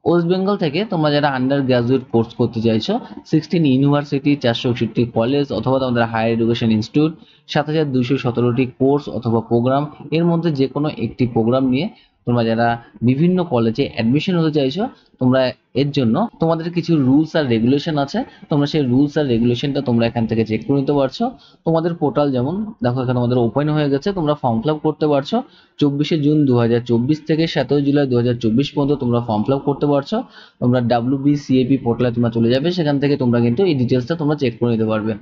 West Bengal থেকে তোমরা যারা আন্ডার গ্রাজুয়েট কোর্স করতে চাইছো, 16 ইউনিভার্সিটি, 461টি কলেজ অথবা তোমাদের হায়ার এডুকেশন ইনস্টিটিউট, 7217টি কোর্স অথবা প্রোগ্রাম, এর মধ্যে যে কোনো একটি প্রোগ্রাম নিয়ে তোমরা যারা বিভিন্ন কলেজে অ্যাডমিশন হতে চাইছো, তোমরা এর জন্য তোমাদের কিছু রুলস আর রেগুলেশন আছে। তোমরা সেই রুলস আর রেগুলেশনটা তোমরা এখান থেকে চেক করে নিতে পারছো। তোমাদের পোর্টাল যেমন দেখো এখানে আমাদের ওপেন হয়ে গেছে, তোমরা ফর্ম ফিল আপ করতে পারছো। 24শে জুন 2024 থেকে 7ই জুলাই 2024 পর্যন্ত তোমরা ফর্ম ফিল আপ করতে পারছো। তোমরা WBCAP পোর্টালে তোমরা চলে যাবে, সেখান থেকে তোমরা কিন্তু এই ডিটেলসটা তোমরা চেক করে নিতে পারবে।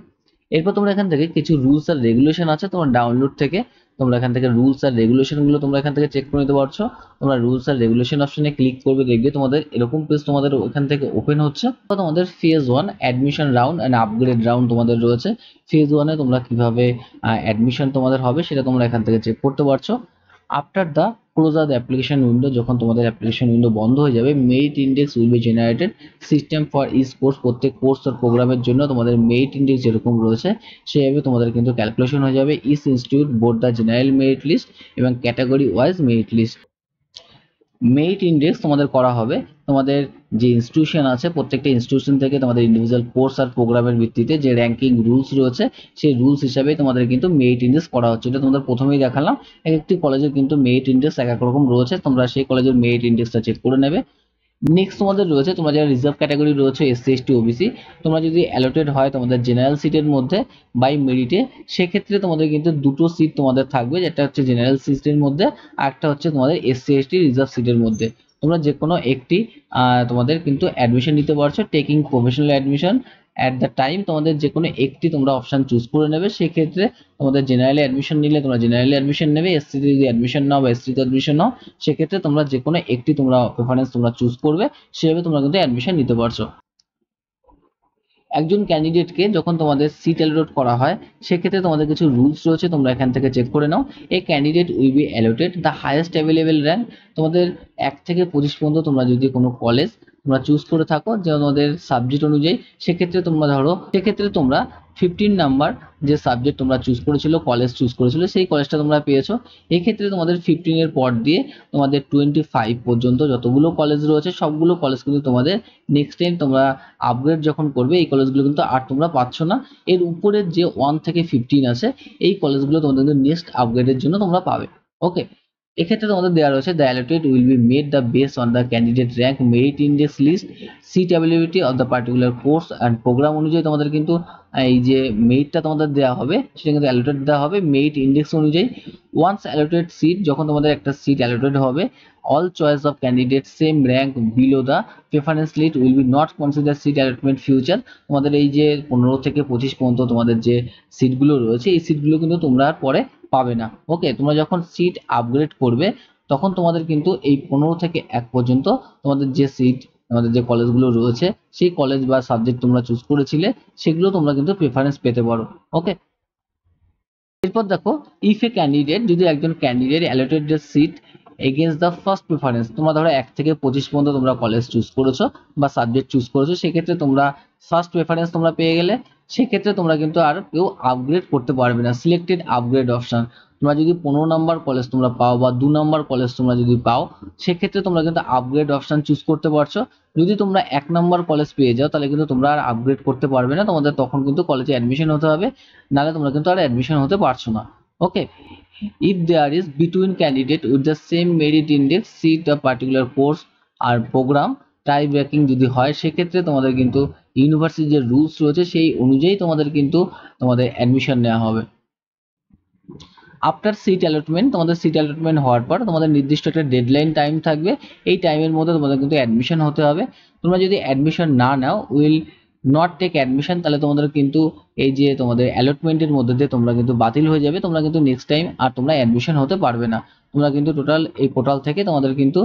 এরপর তোমরা এখান থেকে কিছু রুলস আর রেগুলেশন আছে তোমার ডাউনলোড থেকে, তোমরা এখান থেকে রুলস আর রেগুলেশন গুলো তোমরা এখান থেকে চেক করে নিতে পারছো। তোমরা রুলস আর রেগুলেশন অপশনে ক্লিক করবে, দেখবে তোমাদের এরকম পেজ তোমাদের ওখান থেকে ওপেন হচ্ছে। তো তোমাদের phase 1 admission round and upgrade round তোমাদের রয়েছে। ফেজ 1 এ তোমরা কিভাবে অ্যাডমিশন তোমাদের হবে সেটা তোমরা এখান থেকে চেক করতে পারছো। After the closure the application window, যখন তোমাদের অ্যাপ্লিকেশন উইন্ডো বন্ধ হয়ে যাবে, merit index will be generated system for each course. প্রত্যেক কোর্স আর প্রোগ্রামের জন্য তোমাদের মেরিট ইন্ডেক্স যেরকম রয়েছে সেইভাবে তোমাদের কিন্তু ক্যালকুলেশন হয়ে যাবে। Each institute board the general merit list এবং category wise merit list. Merit index তোমাদের করা হবে তোমাদের যে ইনস্টিটিউশন আছে, প্রত্যেকটা ইনস্টিটিউশন থেকে তোমাদের ইন্ডিভিজুয়াল কোর্স আর প্রোগ্রামের ভিত্তিতে যে র্যাঙ্কিং রুলস রয়েছে সেই রুলস হিসাবে তোমাদের কিন্তু মেরিট ইন্ডেক্স করা হচ্ছে। এটা তোমাদের প্রথমেই দেখালাম, এক একটি কলেজের কিন্তু মেরিট ইন্ডেক্স এক এক রকম রয়েছে, তোমরা সেই কলেজের মেরিট ইন্ডেক্সটা চেক করে নেবে। নেক্সট তোমাদের রয়েছে তোমরা যারা রিজার্ভ ক্যাটাগরি রয়েছে, SC ST OBC, তোমরা যদি অ্যালোটেড হয় তোমাদের জেনারেল সিটের মধ্যে বাই মেরিটে, সেক্ষেত্রে তোমাদের কিন্তু দুটো সিট তোমাদের থাকবে, যেটা হচ্ছে জেনারেল সিটের মধ্যে আর একটা হচ্ছে তোমাদের SC ST রিজার্ভ সিটের মধ্যে। তোমরা যে কোনো একটি তোমাদের কিন্তু অ্যাডমিশন নিতে পারছো, taking professional admission at the time তোমাদের যে কোনো একটি তোমরা অপশন চুজ করে নেবে। সেক্ষেত্রে তোমাদের জেনারেলে অ্যাডমিশন নিলে তোমরা জেনারেলে অ্যাডমিশন নেবে, SC-তে যদি অ্যাডমিশন নাও বা ST-তে অ্যাডমিশন নাও, সেক্ষেত্রে তোমরা যে কোনো একটি তোমরা প্রেফারেন্স তোমরা চুজ করবে, সেভাবে তোমরা কিন্তু অ্যাডমিশন নিতে পারছো। একজন ক্যান্ডিডেটকে যখন তোমাদের সিট অ্যালোট করা হয়, সেক্ষেত্রে তোমাদের কিছু রুলস রয়েছে, তোমরা এখান থেকে চেক করে নাও। A candidate will be allotted the highest available rank. তোমাদের 1 থেকে 25 পর্যন্ত তোমরা যদি কোনো কলেজ তোমরা চুজ করে থাকো যে তোমাদের সাবজেক্ট অনুযায়ী, সেক্ষেত্রে তোমরা ধরো সেক্ষেত্রে তোমরা 15 নাম্বার যে সাবজেক্ট তোমরা চুজ করেছিল, কলেজ চুজ করেছিল, সেই কলেজটা তোমরা পেয়েছো। এক্ষেত্রে তোমাদের 15 এর পর দিয়ে তোমাদের 25 পর্যন্ত যতগুলো কলেজ রয়েছে সবগুলো কলেজ কিন্তু তোমাদের নেক্সট টাইম তোমরা আপগ্রেড যখন করবে এই কলেজগুলো কিন্তু আর তোমরা পাচ্ছ না। এর উপরের যে 1 থেকে 15 আছে এই কলেজগুলো তোমাদের কিন্তু নেক্সট আপগ্রেডের জন্য তোমরা পাবে। ওকে, এক্ষেত্রে তোমাদের দেওয়া রয়েছে the allotted will be made the base on the candidate rank merit index list seat availability of the particular course and programme অনুযায়ী তোমাদের কিন্তু এই যে মেরিটটা তোমাদের দেওয়া হবে সেটা কিন্তু অ্যালোটেড দেওয়া হবে মেরিট ইন্ডেক্স অনুযায়ী। ওয়ান্স অ্যালোটেড সিট, যখন তোমাদের একটা সিট অ্যালোটেড হবে, all choice of candidates same rank below the preference list will be not considered seat allotment future। তোমাদের এই যে 15 থেকে 25 পর্যন্ত তোমাদের যে সিটগুলো রয়েছে এই সিটগুলো কিন্তু তোমরা আর পরে পাবে না। ওকে, তোমরা যখন সিট আপগ্রেড করবে তখন তোমাদের কিন্তু এই 15 থেকে 1 পর্যন্ত তোমাদের যে সিট আমাদের যে কলেজগুলো রয়েছে সেই কলেজ বা সাবজেক্ট তোমরা চুজ করেছিলে সেগুলো তোমরা কিন্তু প্রেফারেন্স পেতে পারো। ওকে, এরপর দেখো ইফ এ ক্যান্ডিডেট, যদি একজন candidate allotted the seat against the first preference, তোমরা ধরো 1 থেকে 25 পর্যন্ত তোমরা কলেজ চুজ করেছো বা সাবজেক্ট চুজ করেছো, সেক্ষেত্রে তোমরা ফার্স্ট প্রেফারেন্স তোমরা পেয়ে গেলে, সেক্ষেত্রে তোমরা কিন্তু আর কেউ আপগ্রেড করতে পারবে না। সিলেক্টেড আপগ্রেড অপশন, তোমরা যদি 15 নাম্বার কলেজ তোমরা পাও বা 2 নাম্বার কলেজ তোমরা যদি পাও, সেক্ষেত্রে তোমরা কিন্তু আপগ্রেড অপশন চুজ করতে পারছো। যদি তোমরা 1 নাম্বার কলেজ পেয়ে যাও তাহলে কিন্তু তোমরা আর আপগ্রেড করতে পারবে না, তোমাদের তখন কিন্তু কলেজে অ্যাডমিশন হতে হবে, নাহলে তোমরা কিন্তু আর অ্যাডমিশন হতে পারছো না। ওকে, if there is between candidate with the same merit index seat a particular course আর প্রোগ্রাম টাই ব্রেকিং যদি হয়, সেক্ষেত্রে তোমাদের কিন্তু ইউনিভার্সিটির যে রুলস রয়েছে সেই অনুযায়ী তোমাদের কিন্তু তোমাদের অ্যাডমিশন নেওয়া হবে। আফটার সিট অ্যালটমেন্ট, তোমাদের সিট অ্যালটমেন্ট হওয়ার পর তোমাদের নির্দিষ্ট একটা ডেডলাইন টাইম থাকবে, এই টাইমের মধ্যে তোমাদের কিন্তু অ্যাডমিশন হতে হবে। তোমরা যদি অ্যাডমিশন না নাও, উইল নট টেক অ্যাডমিশন, তাহলে তোমাদের কিন্তু এই যে তোমাদের অ্যালটমেন্টের মধ্যে দিয়ে তোমরা কিন্তু বাতিল হয়ে যাবে, তোমরা কিন্তু নেক্সট টাইম আর তোমরা অ্যাডমিশন হতে পারবে না, তোমরা কিন্তু টোটাল এই পোর্টাল থেকে তোমাদের কিন্তু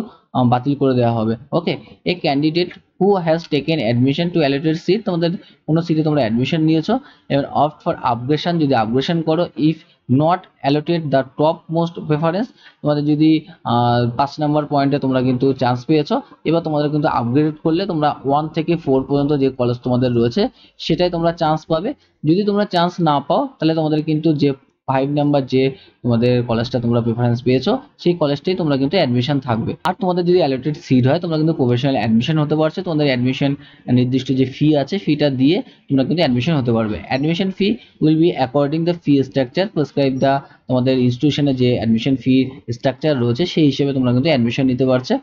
বাতিল করে দেওয়া হবে। Okay, a candidate who has taken admission to allotted seat, তোমাদের কোনো সিটে তোমরা অ্যাডমিশন নিয়েছো, এবার অপ্ট ফর আপগ্রেশন, যদি আপগ্রেশন করো, if not allotted the top most preference, তোমাদের যদি 5 নাম্বার পয়েন্টে তোমরা কিন্তু চান্স পেয়েছো, এবার তোমাদের কিন্তু আপগ্রেড করলে তোমরা 1 থেকে 4 পর্যন্ত যে কলেজ তোমাদের রয়েছে সেটাই তোমরা চান্স পাবে। যদি তোমরা চান্স না পাও তাহলে তোমাদের কিন্তু যে 5 নাম্বার যে তোমাদের কলেজটা তোমরা প্রেফারেন্স পেয়েছো সেই কলেজটাই তোমরা কিন্তু অ্যাডমিশন থাকবে। আর তোমাদের যদি অ্যালোটেড সিট হয় তোমরা কিন্তু প্রফেশনাল অ্যাডমিশন হতে পারছো, তোমাদের অ্যাডমিশন নির্দিষ্ট যে ফি আছে ফিটা দিয়ে তোমরা কিন্তু অ্যাডমিশন হতে পারবে। Admission fee will be according the fee structure prescribe the, তোমাদের ইনস্টিটিউশনের যে অ্যাডমিশন ফি স্ট্রাকচার রয়েছে সেই হিসেবে তোমরা কিন্তু অ্যাডমিশন নিতে পারছো।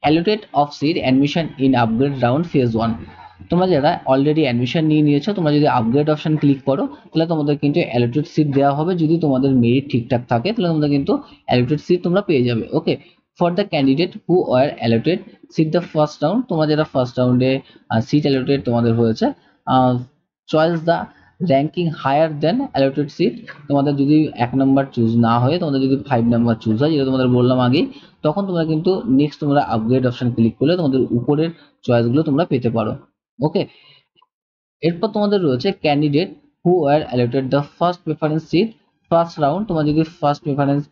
Allotted of seat admission in upgrade round phase 1। তোমরা যারা অলরেডি অ্যাডমিশন নিয়ে নিয়েছো তোমরা যদি আপগ্রেড অপশন ক্লিক করো তাহলে তোমাদের কিন্তু অ্যালোটেড সিট দেওয়া হবে। যদি তোমাদের মেরিট ঠিকঠাক থাকে তাহলে তোমাদের কিন্তু অ্যালোটেড সিট তোমরা পেয়ে যাবে। Okay, for the candidate who are allotted seat the first round, তোমরা যারা ফার্স্ট রাউন্ডে সিট অ্যালোটেড তোমাদের হয়েছে, choice the ranking higher than allotted seat. তোমাদের যদি 1 নাম্বার চুজ না হয়ে তোমাদের যদি 5 নাম্বার চুজ হয়, যেটা তোমাদের বললাম আগেই, তখন তোমরা কিন্তু নেক্সট তোমরা আপগ্রেড অপশন ক্লিক করলে তোমাদের উপরের চয়েসগুলো তোমরা পেতে পারো। ওকে, এরপর তোমাদের রয়েছে candidate who are allotted the first preference seat first round. তোমরা যদি ফার্স্ট প্রেফারেন্স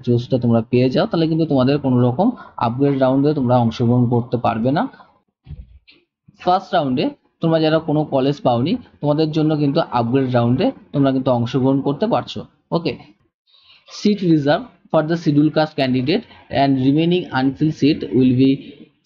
চুজটা তোমরা পেয়ে যাও তাহলে কিন্তু তোমাদের কোনো রকম আপগ্রেড রাউন্ডে তোমরা অংশগ্রহণ করতে পারবে না। ফার্স্ট রাউন্ডে তোমরা যারা কোনো কলেজ পাওনি তোমাদের জন্য কিন্তু আপগ্রেড রাউন্ডে তোমরা কিন্তু অংশগ্রহণ করতে পারছো। ওকে, seat reserved for the scheduled caste candidate and remaining unfilled seat will be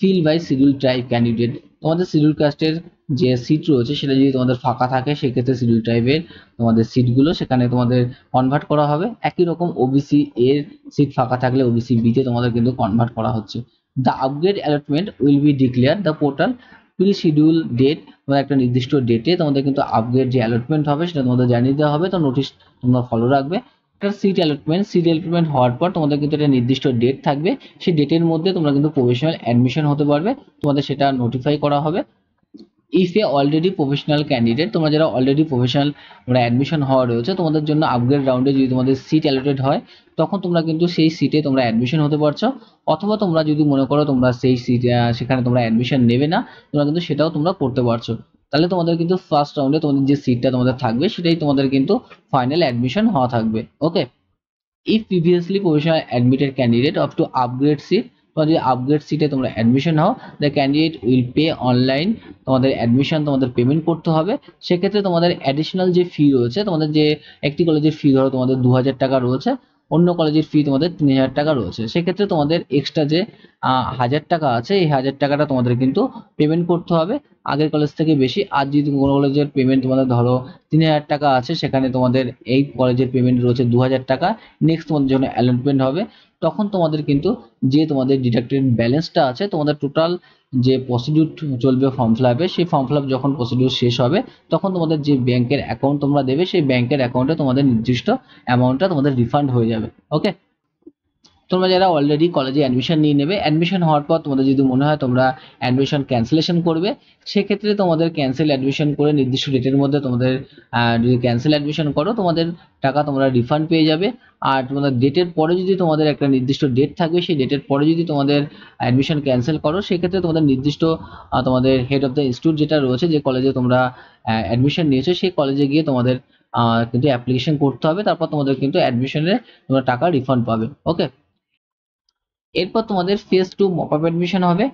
filled by scheduled tribe candidate। তোমাদের শিডিউল কাস্টের যে সিট রয়েছে সেটা যদি তোমাদের ফাঁকা থাকে সেক্ষেত্রে শিডিউল ট্রাইবের তোমাদের সিটগুলো সেখানে তোমাদের কনভার্ট করা হবে। একই রকম ওবিসি এর সিট ফাঁকা থাকলে ওবিসি বিতে তোমাদের কিন্তু কনভার্ট করা হচ্ছে। The upgrade allotment will be declare the portal pre schedule date, তোমাদের একটা নির্দিষ্ট ডেটে তোমাদের কিন্তু আপগ্রেড যে অ্যালটমেন্ট হবে সেটা তোমাদের জানিয়ে দেওয়া হবে, তো নোটিশ তোমরা ফলো রাখবে। একটা সিট অ্যালটমেন্ট হওয়ার পর তোমাদের কিন্তু একটা নির্দিষ্ট ডেট থাকবে, সেই ডেটের মধ্যে তোমরা কিন্তু প্রফেশনাল অ্যাডমিশন হতে পারবে, তোমাদের সেটা নোটিফাই করা হবে। If A already professional candidate, তোমরা যারা অলরেডি প্রফেশনাল তোমরা অ্যাডমিশন হওয়া রয়েছে তোমাদের জন্য আপগ্রেড রাউন্ডে যদি তোমাদের সিট অ্যালোটেড হয় তখন তোমরা কিন্তু সেই সিটে তোমরা অ্যাডমিশন হতে পারছো। অথবা তোমরা যদি মনে করো তোমরা সেই সিট সেখানে তোমরা অ্যাডমিশন নেবে না, তোমরা কিন্তু সেটাও তোমরা করতে পারছো। তাহলে তোমাদের কিন্তু ফার্স্ট রাউন্ডে তোমাদের যে সিটটা তোমাদের থাকবে সেটাই তোমাদের কিন্তু ফাইনাল অ্যাডমিশন হওয়া থাকবে। ওকে, if previously professional admitted candidate up to upgrade seat, তোমাদের যদি আপগ্রেড সিটে তোমরা অ্যাডমিশন হও the candidate will pay online, তোমাদের অ্যাডমিশন তোমাদের পেমেন্ট করতে হবে। সেক্ষেত্রে তোমাদের অ্যাডিশনাল যে ফি রয়েছে, তোমাদের যে একটি কলেজের ফি ধরো তোমাদের 2000 টাকা রয়েছে, অন্য কলেজের ফি তোমাদের 3000 টাকা রয়েছে, সেক্ষেত্রে তোমাদের এক্সট্রা যে 1000 টাকা আছে এই 1000 টাকাটা তোমাদের কিন্তু পেমেন্ট করতে হবে আগের কলেজ থেকে বেশি। আর যদি কোনো কলেজের পেমেন্ট তোমাদের ধরো 3000 টাকা আছে সেখানে তোমাদের এই কলেজের পেমেন্ট রয়েছে 2000 টাকা, নেক্সট তোমাদের যখন অ্যালটমেন্ট হবে তখন তোমাদের কিন্তু যে তোমাদের ডিডাক্টেড ব্যালেন্সটা আছে তোমাদের টোটাল যে প্রসিডিউর চলবে ফর্ম ফিল আপে, সেই ফর্ম ফিল আপ যখন প্রসিডিউর শেষ হবে তখন তোমাদের যে ব্যাংকের অ্যাকাউন্ট তোমরা দেবে সেই ব্যাংকের অ্যাকাউন্টে তোমাদের নির্দিষ্ট অ্যামাউন্টটা তোমাদের রিফান্ড হয়ে যাবে। ওকে, তোমরা যারা অলরেডি কলেজে অ্যাডমিশন নিয়ে নেবে, অ্যাডমিশন হওয়ার পর তোমাদের যদি মনে হয় তোমরা অ্যাডমিশন ক্যান্সেলেশন করবে সেক্ষেত্রে তোমাদের ক্যান্সেল অ্যাডমিশন করে নির্দিষ্ট ডেটের মধ্যে তোমাদের যদি ক্যান্সেল অ্যাডমিশন করো তোমাদের টাকা তোমরা রিফান্ড পেয়ে যাবে। আর তোমাদের ডেটের পরে যদি তোমাদের একটা নির্দিষ্ট ডেট থাকবে সেই ডেটের পরে যদি তোমাদের অ্যাডমিশন ক্যান্সেল করো সেক্ষেত্রে তোমাদের নির্দিষ্ট তোমাদের হেড অফ দ্য ইনস্টিটিউট যেটা রয়েছে যে কলেজে তোমরা অ্যাডমিশন নিয়েছো সেই কলেজে গিয়ে তোমাদের কিন্তু অ্যাপ্লিকেশন করতে হবে, তারপর তোমাদের কিন্তু অ্যাডমিশনের তোমরা টাকা রিফান্ড পাবে। ওকে, এরপর তোমাদের ফেজ 2 মপ আপ অ্যাডমিশন হবে।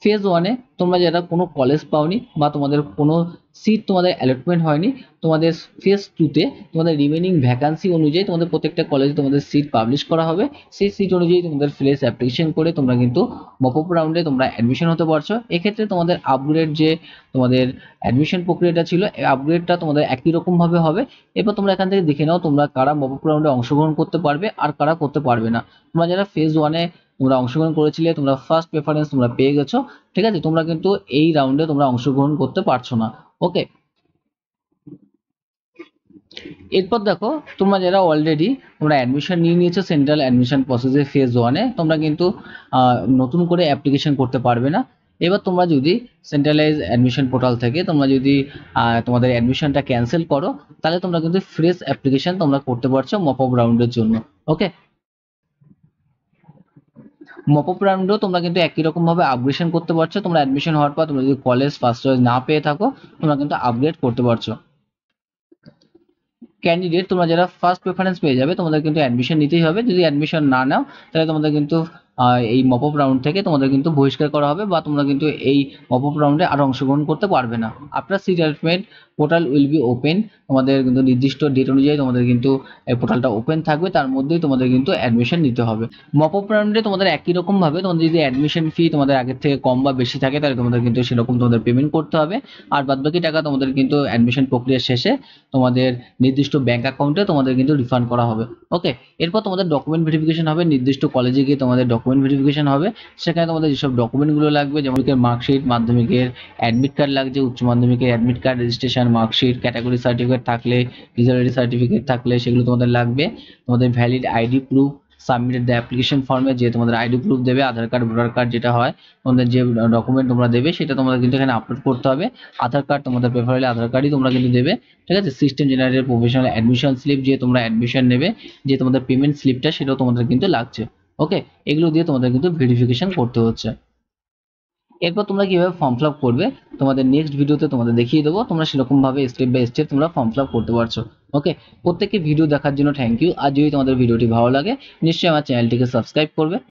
ফেজ 1-এ তোমরা যারা কোনো কলেজ পাওনি বা তোমাদের কোনো সিট তোমাদের অ্যালটমেন্ট হয়নি, তোমাদের ফেজ 2-তে তোমাদের রিমেনিং ভ্যাকান্সি অনুযায়ী তোমাদের প্রত্যেকটা কলেজে তোমাদের সিট পাবলিশ করা হবে। সেই সিট অনুযায়ী তোমাদের ফ্রেশ অ্যাপ্লিকেশন করে তোমরা কিন্তু মপ আপ রাউন্ডে তোমরা অ্যাডমিশন হতে পারছো। এক্ষেত্রে তোমাদের আপগ্রেড যে তোমাদের অ্যাডমিশন প্রক্রিয়াটা ছিল এই আপগ্রেডটা তোমাদের একই রকমভাবে হবে। এরপর তোমরা এখান থেকে দেখে নাও তোমরা কারা মপ আপ রাউন্ডে অংশগ্রহণ করতে পারবে আর কারা করতে পারবে না। তোমরা যারা ফেজ 1-এ তোমরা অংশগ্রহণ করেছিলে তোমরা ফার্স্ট প্রেফারেন্স তোমরা পেয়ে গেছো, ঠিক আছে, তোমরা কিন্তু এই রাউন্ডে তোমরা অংশগ্রহণ করতে পারছো না। ওকে, এরপর দেখো তোমরা যারা অলরেডি তোমরা অ্যাডমিশন নিয়ে নিয়েছো সেন্ট্রাল অ্যাডমিশন প্রসেসে ফেজ 1-এ তোমরা কিন্তু নতুন করে অ্যাপ্লিকেশন করতে পারবে না। এবার তোমরা যদি সেন্ট্রালাইজ অ্যাডমিশন পোর্টাল থেকে তোমরা যদি তোমাদের অ্যাডমিশনটা ক্যান্সেল করো তাহলে তোমরা কিন্তু ফ্রেশ অ্যাপ্লিকেশন তোমরা করতে পারছো মপ আপ রাউন্ডের জন্য। ওকে, মপ আপ রাউন্ডেও তোমরা কিন্তু একই রকম ভাবে আপগ্রেডেশন করতে পারছো। তোমরা অ্যাডমিশন হওয়ার পর তোমরা যদি কলেজ ফার্স্ট চয়েস না পেয়ে থাকো তোমরা কিন্তু আপগ্রেড করতে পারছো। ক্যান্ডিডেট তোমরা যারা ফার্স্ট প্রেফারেন্স পেয়ে যাবে তোমাদের কিন্তু অ্যাডমিশন নিতেই হবে, যদি অ্যাডমিশন না নাও তাহলে তোমাদের কিন্তু এই মপ আপ রাউন্ড থেকে তোমাদের কিন্তু বহিষ্কার করা হবে বা তোমরা কিন্তু এই মপ আপ রাউন্ডে আর অংশগ্রহণ করতে পারবে না। After seat allotment portal will be open, তোমাদের কিন্তু নির্দিষ্ট ডেট অনুযায়ী তোমাদের কিন্তু এই পোর্টালটা ওপেন থাকবে, তার মধ্যেই তোমাদের কিন্তু অ্যাডমিশন নিতে হবে। মপ আপ রাউন্ডে তোমাদের একই রকম ভাবে তোমাদের যদি অ্যাডমিশন ফি তোমাদের আগের থেকে কম বা বেশি থাকে তাহলে তোমাদের কিন্তু সেরকম তোমাদের পেমেন্ট করতে হবে, আর বাদবাকি টাকা তোমাদের কিন্তু অ্যাডমিশন প্রক্রিয়া শেষে তোমাদের নির্দিষ্ট ব্যাংক অ্যাকাউন্টে তোমাদের কিন্তু রিফান্ড করা হবে। ওকে, এরপর তোমাদের ডকুমেন্ট ভেরিফিকেশন হবে, নির্দিষ্ট কলেজে গিয়ে তোমাদের ডকুমেন্ট ভেরিফিকেশন হবে। সেখানে তোমাদের যেসব ডকুমেন্টগুলো লাগবে, যেমন মার্কশিট, মাধ্যমিকের অ্যাডমিট কার্ড লাগছে, উচ্চ মাধ্যমিকের admit card, registration marksheet, category certificate থাকলে, রিজাল্ট সার্টিফিকেট থাকলে সেগুলো তোমাদের লাগবে। তোমাদের valid ID proof, submitted the application ফর্মে যে তোমাদের আইডি প্রুফ দেবে, আধার কার্ড, ভোটার কার্ড যেটা হয়, তোমাদের যে ডকুমেন্ট তোমরা দেবে সেটা তোমাদের কিন্তু এখানে আপলোড করতে হবে। আধার কার্ড তোমাদের প্রেফারেবলি আধার কার্ডই তোমরা কিন্তু দেবে, ঠিক আছে। System generated professional admission slip, যে তোমরা অ্যাডমিশন নেবে, যে তোমাদের পেমেন্ট স্লিপটা সেটাও তোমাদের কিন্তু লাগছে। ওকে, এগুলো দিয়ে তোমাদের কিন্তু ভেরিফিকেশন করতে হচ্ছে। এরপর তোমরা কিভাবে ফর্ম ফিল আপ করবে তোমাদের নেক্সট ভিডিওতে তোমাদের দেখিয়ে দেবো, তোমরা সেরকম ভাবে স্টেপ বাই স্টেপ তোমরা ফর্ম ফিল আপ করতে পারছো। ওকে, প্রত্যেককে ভিডিও দেখার জন্য থ্যাংক ইউ। আর যদি তোমাদের ভিডিওটি ভালো লাগে নিশ্চয়ই আমার চ্যানেলটিকে সাবস্ক্রাইব করবে।